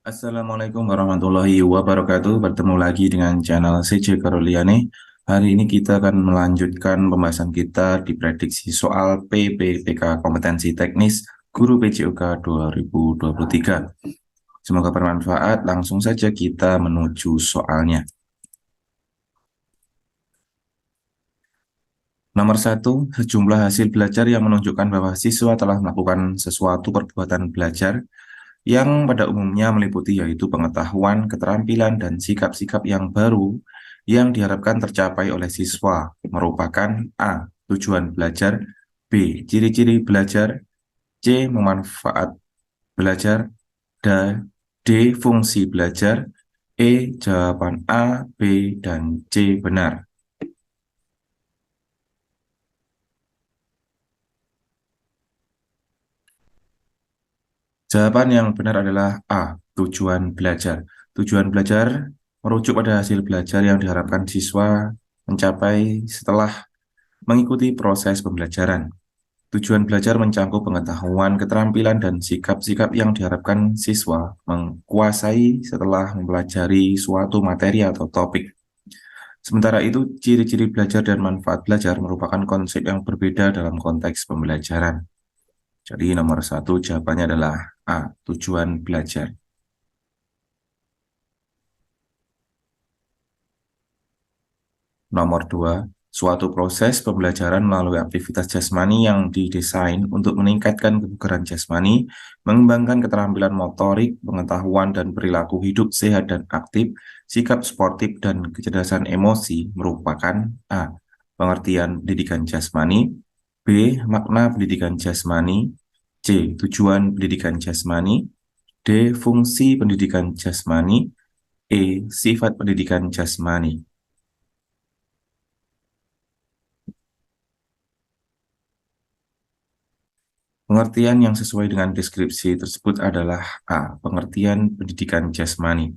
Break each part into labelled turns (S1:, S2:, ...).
S1: Assalamualaikum warahmatullahi wabarakatuh. Bertemu lagi dengan channel CJ Karoliane. Hari ini kita akan melanjutkan pembahasan kita di prediksi soal PPTK Kompetensi Teknis Guru PJOK 2023. Semoga bermanfaat. Langsung saja kita menuju soalnya. Nomor 1, sejumlah hasil belajar yang menunjukkan bahwa siswa telah melakukan sesuatu perbuatan belajar yang pada umumnya meliputi yaitu pengetahuan, keterampilan, dan sikap-sikap yang baru yang diharapkan tercapai oleh siswa merupakan A. Tujuan belajar, B. Ciri-ciri belajar, C. Memanfaat belajar, D. Fungsi belajar, E. Jawaban A, B, dan C benar. Jawaban yang benar adalah A. Tujuan belajar. Tujuan belajar merujuk pada hasil belajar yang diharapkan siswa mencapai setelah mengikuti proses pembelajaran. Tujuan belajar mencakup pengetahuan, keterampilan, dan sikap-sikap yang diharapkan siswa menguasai setelah mempelajari suatu materi atau topik. Sementara itu, ciri-ciri belajar dan manfaat belajar merupakan konsep yang berbeda dalam konteks pembelajaran. Jadi nomor 1 jawabannya adalah A. Tujuan belajar. Nomor 2, suatu proses pembelajaran melalui aktivitas jasmani yang didesain untuk meningkatkan kebugaran jasmani, mengembangkan keterampilan motorik, pengetahuan dan perilaku hidup sehat dan aktif, sikap sportif dan kecerdasan emosi merupakan A. Pengertian pendidikan jasmani, B. Makna pendidikan jasmani, C. Tujuan pendidikan jasmani, D. Fungsi pendidikan jasmani, E. Sifat pendidikan jasmani. Pengertian yang sesuai dengan deskripsi tersebut adalah A. Pengertian pendidikan jasmani.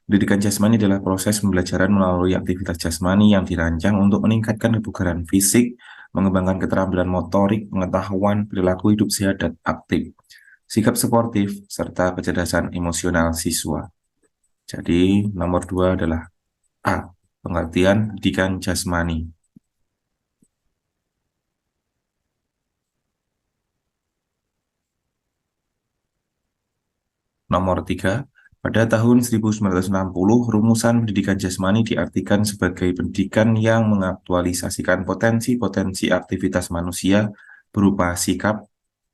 S1: Pendidikan jasmani adalah proses pembelajaran melalui aktivitas jasmani yang dirancang untuk meningkatkan kebugaran fisik, mengembangkan keterampilan motorik, pengetahuan, perilaku hidup sehat dan aktif, sikap sportif, serta kecerdasan emosional siswa. Jadi, nomor 2 adalah A. Pengertian pendidikan jasmani. Nomor 3, pada tahun 1960, rumusan pendidikan jasmani diartikan sebagai pendidikan yang mengaktualisasikan potensi-potensi aktivitas manusia berupa sikap,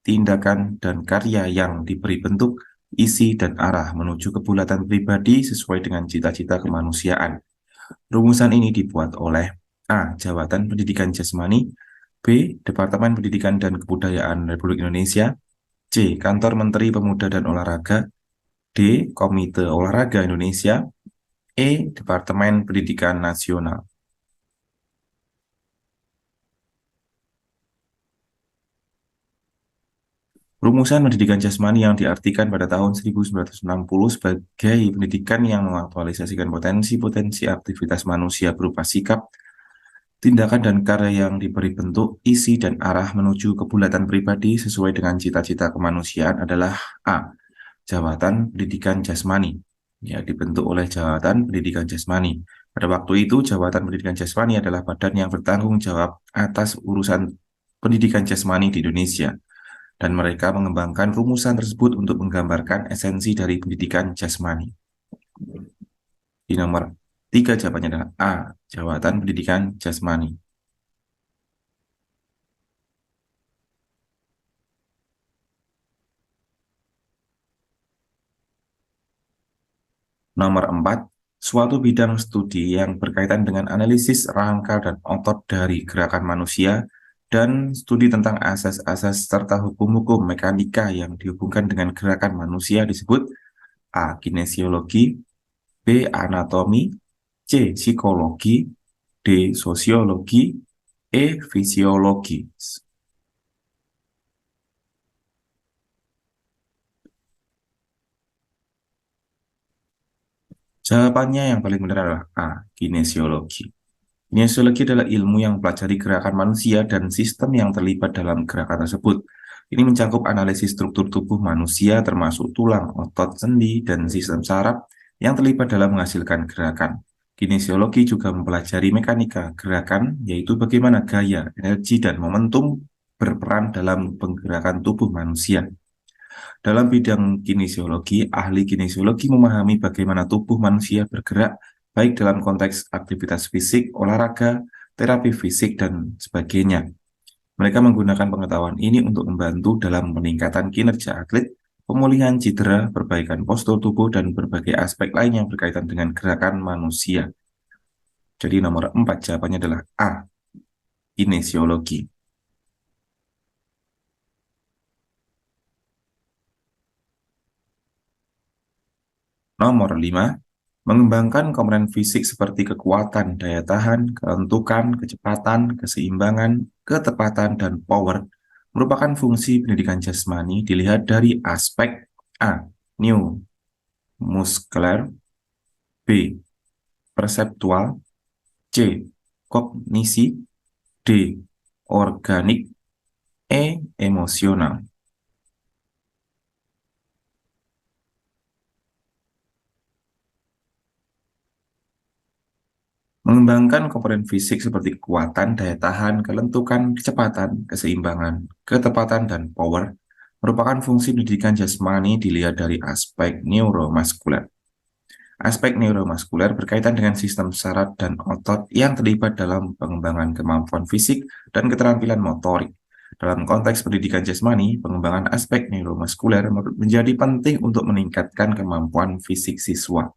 S1: tindakan, dan karya yang diberi bentuk, isi, dan arah menuju kebulatan pribadi sesuai dengan cita-cita kemanusiaan. Rumusan ini dibuat oleh A. Jabatan Pendidikan Jasmani, B. Departemen Pendidikan dan Kebudayaan Republik Indonesia, C. Kantor Menteri Pemuda dan Olahraga, D. Komite Olahraga Indonesia, E. Departemen Pendidikan Nasional. Rumusan pendidikan jasmani yang diartikan pada tahun 1960 sebagai pendidikan yang mengaktualisasikan potensi-potensi aktivitas manusia berupa sikap, tindakan dan karya yang diberi bentuk, isi, dan arah menuju kebulatan pribadi sesuai dengan cita-cita kemanusiaan adalah A. Jabatan Pendidikan Jasmani. Ya, dibentuk oleh Jabatan Pendidikan Jasmani. Pada waktu itu, Jabatan Pendidikan Jasmani adalah badan yang bertanggung jawab atas urusan pendidikan jasmani di Indonesia. Dan mereka mengembangkan rumusan tersebut untuk menggambarkan esensi dari pendidikan jasmani. Di nomor 3 jawabannya adalah A. Jabatan Pendidikan Jasmani. Nomor 4, suatu bidang studi yang berkaitan dengan analisis rangka dan otot dari gerakan manusia dan studi tentang asas-asas serta hukum-hukum mekanika yang dihubungkan dengan gerakan manusia disebut A. Kinesiologi, B. Anatomi, C. Psikologi, D. Sosiologi, E. Fisiologi. Jawabannya yang paling benar adalah A. Kinesiologi. Kinesiologi adalah ilmu yang mempelajari gerakan manusia dan sistem yang terlibat dalam gerakan tersebut. Ini mencakup analisis struktur tubuh manusia termasuk tulang, otot, sendi, dan sistem saraf yang terlibat dalam menghasilkan gerakan. Kinesiologi juga mempelajari mekanika gerakan, yaitu bagaimana gaya, energi, dan momentum berperan dalam penggerakan tubuh manusia. Dalam bidang kinesiologi, ahli kinesiologi memahami bagaimana tubuh manusia bergerak, baik dalam konteks aktivitas fisik, olahraga, terapi fisik, dan sebagainya. Mereka menggunakan pengetahuan ini untuk membantu dalam peningkatan kinerja atlet, pemulihan cedera, perbaikan postur tubuh, dan berbagai aspek lain yang berkaitan dengan gerakan manusia. Jadi nomor 4 jawabannya adalah A, kinesiologi. Nomor 5, mengembangkan komponen fisik seperti kekuatan, daya tahan, kelentukan, kecepatan, keseimbangan, ketepatan, dan power merupakan fungsi pendidikan jasmani dilihat dari aspek A, neuromuskuler, B, perseptual, C, kognisi, D, organik, E, emosional. Mengembangkan komponen fisik seperti kekuatan, daya tahan, kelentukan, kecepatan, keseimbangan, ketepatan, dan power merupakan fungsi pendidikan jasmani dilihat dari aspek neuromuskuler. Aspek neuromuskuler berkaitan dengan sistem saraf dan otot yang terlibat dalam pengembangan kemampuan fisik dan keterampilan motorik. Dalam konteks pendidikan jasmani, pengembangan aspek neuromuskuler menjadi penting untuk meningkatkan kemampuan fisik siswa.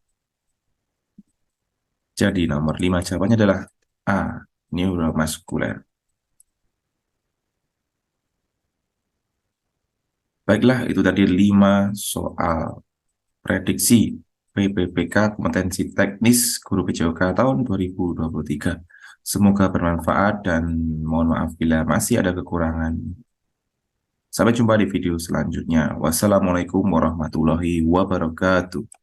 S1: Jadi nomor 5 jawabannya adalah A, neuromuskuler. Baiklah, itu tadi 5 soal prediksi PPPK kompetensi teknis guru PJOK tahun 2023. Semoga bermanfaat dan mohon maaf bila masih ada kekurangan. Sampai jumpa di video selanjutnya. Wassalamualaikum warahmatullahi wabarakatuh.